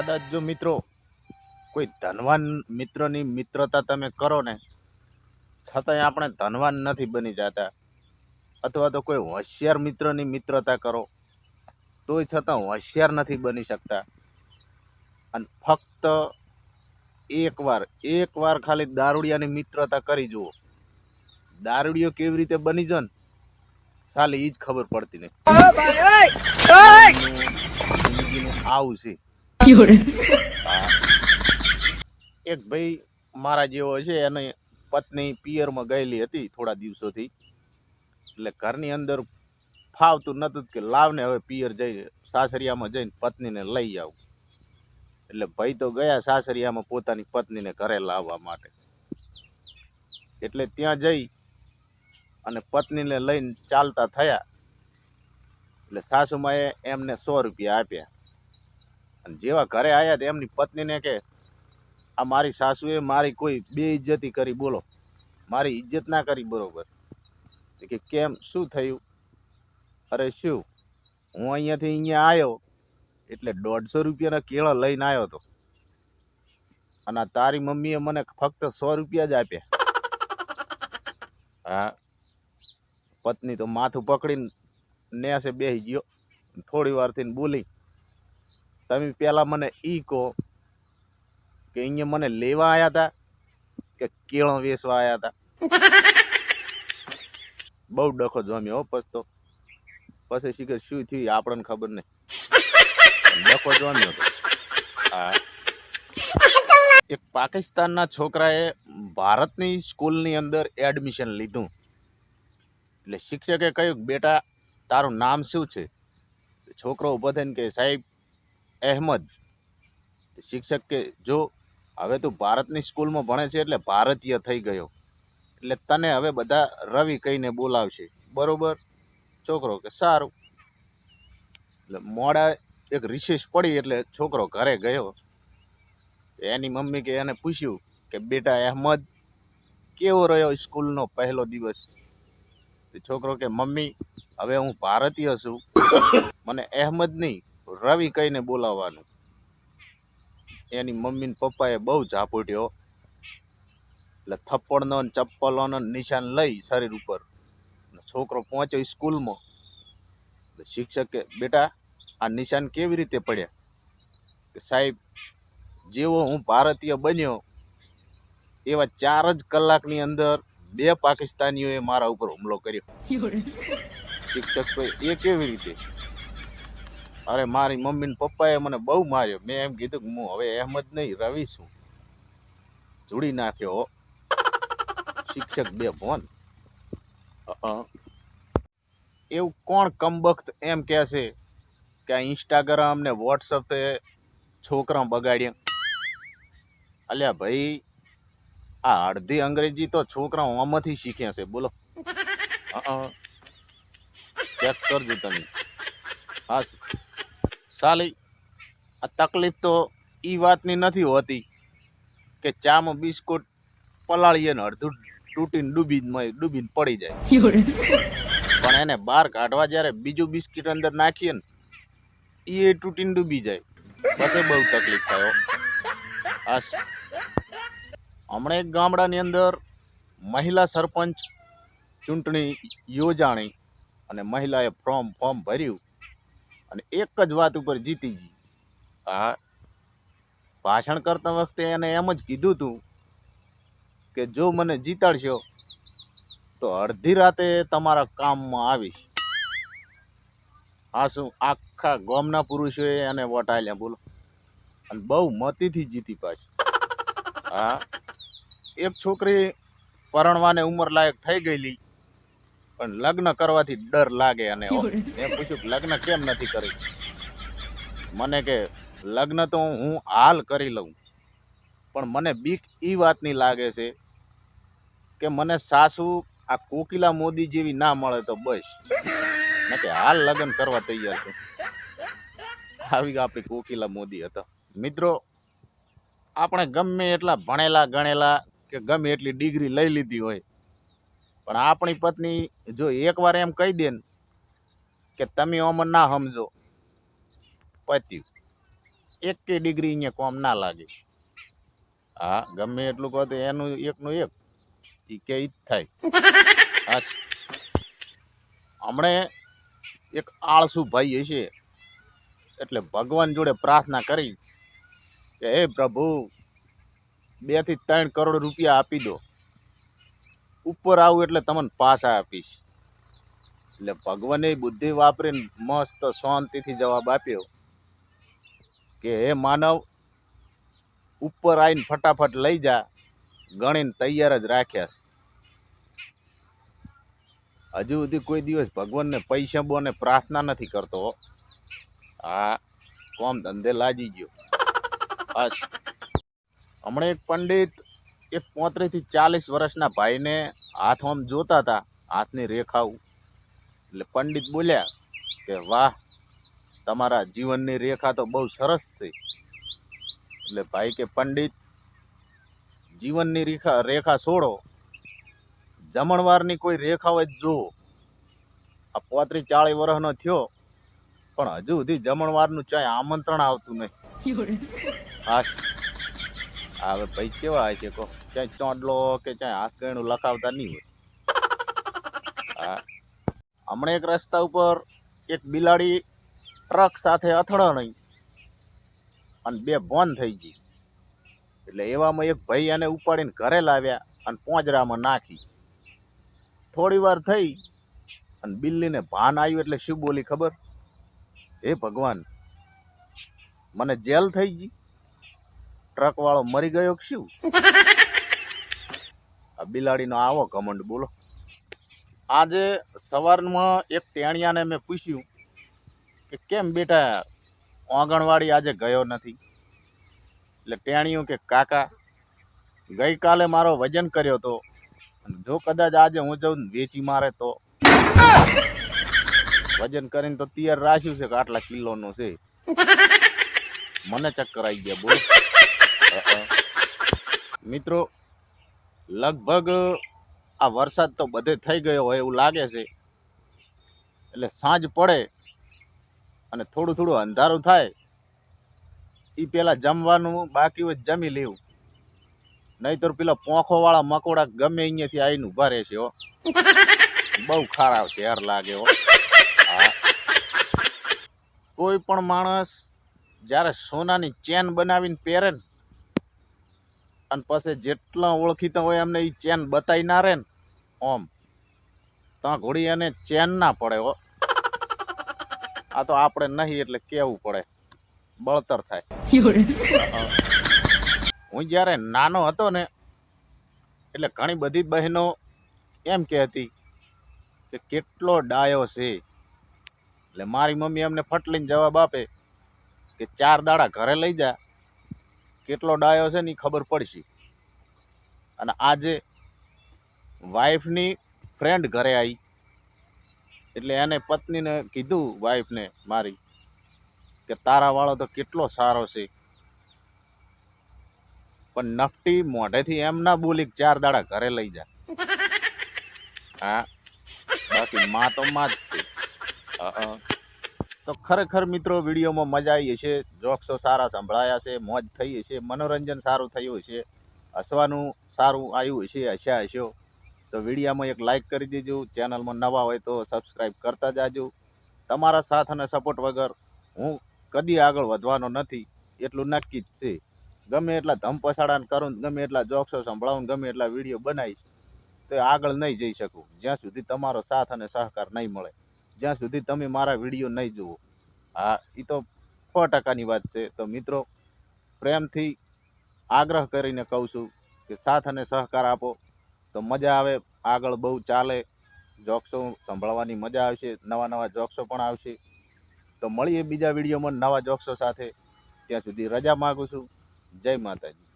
કદાચ જો મિત્રો કોઈ ધનવાન મિત્રની મિત્રતા તમે કરો ને છતાંય આપણે ધનવાન નથી બની જતા, અથવા તો કોઈ હોશિયાર મિત્રની મિત્રતા કરો તોય છતાં હોશિયાર નથી બની શકતા. અને ફક્ત એકવાર ખાલી દારૂડિયાની મિત્રતા કરી જુઓ, દારૂડિયો કેવી રીતે બની જાય ને સાલી ઈ જ ખબર પડતી નહીં. આવું છે. એક ભાઈ મારા જેવો છે, એની પત્ની પિયરમાં ગયેલી હતી થોડા દિવસોથી, એટલે ઘરની અંદર ફાવતું નતું કે લાવને હવે પિયર જઈ સાસરિયામાં જઈને પત્નીને લઈ આવું. એટલે ભાઈ તો ગયા સાસરિયામાં પોતાની પત્નીને ઘરે લાવવા માટે. એટલે ત્યાં જઈ અને પત્નીને લઈને ચાલતા થયા એટલે સાસુમાએ એમને 100 રૂપિયા આપ્યા. અને જેવા ઘરે આવ્યા તો એમની પત્નીને કે આ મારી સાસુએ મારી કોઈ બેઇજ્જતી કરી, બોલો મારી ઇજ્જત ના કરી બરોબર. કે કેમ, શું થયું? અરે શું, હું અહીંયાથી અહીંયા આવ્યો એટલે 150 રૂપિયાના કેળા લઈને આવ્યો હતો, અને તારી મમ્મીએ મને ફક્ત 100 રૂપિયા જ આપ્યા. હા, પત્ની તો માથું પકડીને નેસે બેસી ગયો. થોડી વાર થઈને બોલી, તમે પેલા મને ઈ કહો કે અહીંયા મને લેવા આવ્યા હતા કે કેળો વેચવા આવ્યા હતા? બહુ ડખો જમ્યો પછતો. પછી શીખર શું થયું આપણને ખબર નહીં, ડખો જમ્યો હતો. હા, એક પાકિસ્તાનના છોકરાએ ભારતની સ્કૂલની અંદર એડમિશન લીધું. એટલે શિક્ષકે કહ્યું, બેટા તારું નામ શું છે? છોકરો ઊભો થઈને કે સાહેબ અહેમદ. શિક્ષક કે જો હવે તું ભારતની સ્કૂલમાં ભણે છે એટલે ભારતીય થઈ ગયો, એટલે તને હવે બધા રવિ કહીને બોલાવશે, બરોબર? છોકરો કે સારું. એટલે મોડા એક રિસેસ પડી એટલે છોકરો ઘરે ગયો. એની મમ્મી કે એને પૂછ્યું કે બેટા અહેમદ કેવો રહ્યો સ્કૂલનો પહેલો દિવસ? છોકરો કે મમ્મી હવે હું ભારતીય છું, મને અહેમદ નહીં રવિ કહીને બોલાવવાનું. એની મમ્મી ને પપ્પાએ બહુ ઝાપુટ્યો એટલે થપ્પડનો ને ચપ્પલોનો નિશાન લઈ શરીર ઉપર. છોકરો પહોંચ્યો સ્કૂલમાં. શિક્ષક કે બેટા આ નિશાન કેવી રીતે પડ્યા? કે સાહેબ જેવો હું ભારતીય બન્યો એવા 4 જ કલાકની અંદર 2 પાકિસ્તાનીઓએ મારા ઉપર હુમલો કર્યો. શિક્ષક તો એ કેવી રીતે? અરે મારી મમ્મી ને પપ્પાએ મને બહુ માર્યો. મેં એમ કીધું કે હું હવે અહેમદ નહીં રવિ છું. જોડી નાખ્યો. શિક્ષક બે ભોન. એવું કોણ કમબખ્ત એમ કહે છે કે આ ઇન્સ્ટાગ્રામ ને વોટ્સઅપે છોકરા બગાડ્યા? અલ્યા ભાઈ, આ અડધી અંગ્રેજી તો છોકરા આમાંથી શીખ્યા છે, બોલો. ચેક કરજો તમે. હા સાલી, આ તકલીફ તો એ વાતની નથી હોતી કે ચામાં બિસ્કુટ પલાળીએ ને અડધું તૂટીને ડૂબીને પડી જાય, પણ એને બહાર કાઢવા જ્યારે બીજું બિસ્કિટ અંદર નાખીએ ને એ તૂટીને ડૂબી જાય, પછી બહુ તકલીફ થાય. હા, હમણાં એક ગામડાની અંદર મહિલા સરપંચ ચૂંટણી યોજાણી અને મહિલાએ ફોર્મ ભર્યું અને એક જ વાત ઉપર જીતી ગઈ. હા, ભાષણ કરતા વખતે એને એમ જ કીધું હતું કે જો મને જીતાડશો તો અડધી રાતે તમારા કામમાં આવીશ. હા, શું આખા ગામના પુરુષોએ એને વોટ આલ્યા, બોલો. અને બહુ મતીથી જીતી પાછી. હા, એક છોકરી પરણવાને ઉંમર લાયક થઈ ગયેલી, પણ લગ્ન કરવાથી ડર લાગે. અને મેં પૂછ્યું લગ્ન કેમ નથી કરી? મને કે લગ્ન તો હું હાલ કરી લઉં, પણ મને બીક એ વાતની લાગે છે કે મને સાસુ આ કોકિલા મોદી જેવી ના મળે તો બસ. મેં કે હાલ લગ્ન કરવા તૈયાર છું. આવી આપણી કોકિલા મોદી હતા. મિત્રો, આપણે ગમે એટલા ભણેલા ગણેલા કે ગમે એટલી ડિગ્રી લઈ લીધી હોય, પણ આપણી પત્ની જો એકવાર એમ કહી દે ને કે તમે અમને ના સમજો, પત્યું. એકે ડિગ્રી અહીંયા કોમ ના લાગે. હા, ગમે એટલું કહો તો એનું એકનું એક ઈ કે ઈ જ થાય. હા, હમણે એક આળસુ ભાઈ હશે એટલે ભગવાન જોડે પ્રાર્થના કરી કે હે પ્રભુ 2 થી 3 કરોડ રૂપિયા આપી દો, ઉપર આવું એટલે તમને પાછા આપીશ. એટલે ભગવાને બુદ્ધિ વાપરીને મસ્ત શાંતિથી જવાબ આપ્યો કે હે માનવ, ઉપર આવીને ફટાફટ લઈ જા, ગણીને તૈયાર જ રાખ્યા છે. હજુ સુધી કોઈ દિવસ ભગવાનને પૈસા બોને પ્રાર્થના નથી કરતો. હા, કોમ ધંધે લાગી ગયો. બસ હમણાં એક પંડિત એક 35 થી 40 વર્ષના ભાઈને હાથ આમ જોતા હતા, હાથની રેખાઓ. એટલે પંડિત બોલ્યા કે વાહ, તમારા જીવનની રેખા તો બહુ સરસ છે. એટલે ભાઈ કે પંડિત, જીવનની રેખા છોડો, જમણવારની કોઈ રેખા હોય જુઓ. આ 35-40 વર્ષનો થયો પણ હજુ સુધી જમણવારનું ચાય આમંત્રણ આવતું નહીં. હા, હવે ભાઈ કેવા હોય છે કહો, ચાય ચોંડલો કે ચાય હાથ ગયણું લખાવતા નહીં હોય. હા, હમણાં એક રસ્તા ઉપર એક બિલાડી ટ્રક સાથે અથડાણી અને 2 ભોન થઈ ગઈ. એટલે એવામાં એક ભાઈ એને ઉપાડીને ઘરે લાવ્યા અને પોંજરામાં નાખી. થોડી વાર થઈ અને બિલ્લીને ભાન આવ્યું એટલે શું બોલી ખબર? હે ભગવાન, મને જેલ થઈ ગઈ, ટ્રક વાળો મરી ગયો કે શું? આ બિલાડીનો આવો ઘમંડ બોલો. આજે સવારમાં એક ટેણિયાને મેં પૂછ્યું કે કેમ બેટા આંગણવાડી આજે ગયો નથી? એટલે ટેણિયું કે કાકા, ગઈકાલે મારો વજન કર્યો હતો, જો કદાચ આજે હું જાઉં વેચી મારે તો વજન કરીને તો તૈયાર રાખ્યું છે કે આટલા કિલોનું છે. મને ચક્કર આવી ગયા બોલો. મિત્રો, લગભગ આ વરસાદ તો બધે થઈ ગયો હોય એવું લાગે છે. એટલે સાંજ પડે અને થોડું થોડું અંધારું થાય એ પેલા જમવાનું બાકી હોય જમી લેવું, નહીતર પેલા પોંખો વાળા મકોડા ગમે અહીંયાથી આવીને ઉભા રહેશે. હો, બહુ ખરાબ ઝેર લાગે. હો, હા. કોઈ પણ માણસ જ્યારે સોનાની ચેન બનાવીને પહેરે ને અને પછી જેટલા ઓળખીતા હોય એમને એ ચેન બતાવી ના રહે ને ઓમ, ત્યાં ઘોડી એને ચેન ના પડે. હો, આ તો આપણે નહીં એટલે કેવું પડે, બળતર થાય. હું જ્યારે નાનો હતો ને એટલે ઘણી બધી બહેનો એમ કહેતી કે કેટલો ડાયો છે. એટલે મારી મમ્મી એમને ફટલીને જવાબ આપે કે 4 દાડા ઘરે લઈ જા, કેટલો ડાયો છે ને એ ખબર પડશે. અને આજે વાઈફની ફ્રેન્ડ ઘરે આવી એટલે એને પત્નીને કીધું, વાઈફને મારી, કે તારા વાળો તો કેટલો સારો છે. પણ નફટી મોઢેથી એમ ના બોલી 4 દાડા ઘરે લઈ જા. હા, બાકી માં તો માં જ છે. તો ખરેખર મિત્રો, વિડીયોમાં મજા આવી હશે, જોક્સો સારા સંભળાયા છે, મોજ થઈ હશે, મનોરંજન સારું થયું હશે, હસવાનું સારું આવ્યું હશે, હસ્યા હશો. તો વિડીયામાં એક લાઈક કરી દેજો, ચેનલમાં નવા હોય તો સબસ્ક્રાઈબ કરતા જાજો. તમારા સાથ અને સપોર્ટ વગર હું કદી આગળ વધવાનો નથી, એટલું નક્કી જ છે. ગમે એટલા ધમ પછાડાને કરું, ગમે એટલા જોક્સો સંભળાવું, ગમે એટલા વિડીયો બનાવીશ તો આગળ નહીં જઈ શકું જ્યાં સુધી તમારો સાથ અને સહકાર નહીં મળે, જ્યાં સુધી તમે મારા વિડીયો નહીં જુઓ. હા, એ તો 100%ની વાત છે. તો મિત્રો, પ્રેમથી આગ્રહ કરીને કહું છું કે સાથ અને સહકાર આપો તો મજા આવે, આગળ બહુ ચાલે, જોક્સો સંભળાવવાની મજા આવશે, નવા જોક્સો પણ આવશે. તો મળીએ બીજા વિડીયોમાં નવા જોક્સો સાથે. ત્યાં સુધી રજા માગું છું. જય માતાજી.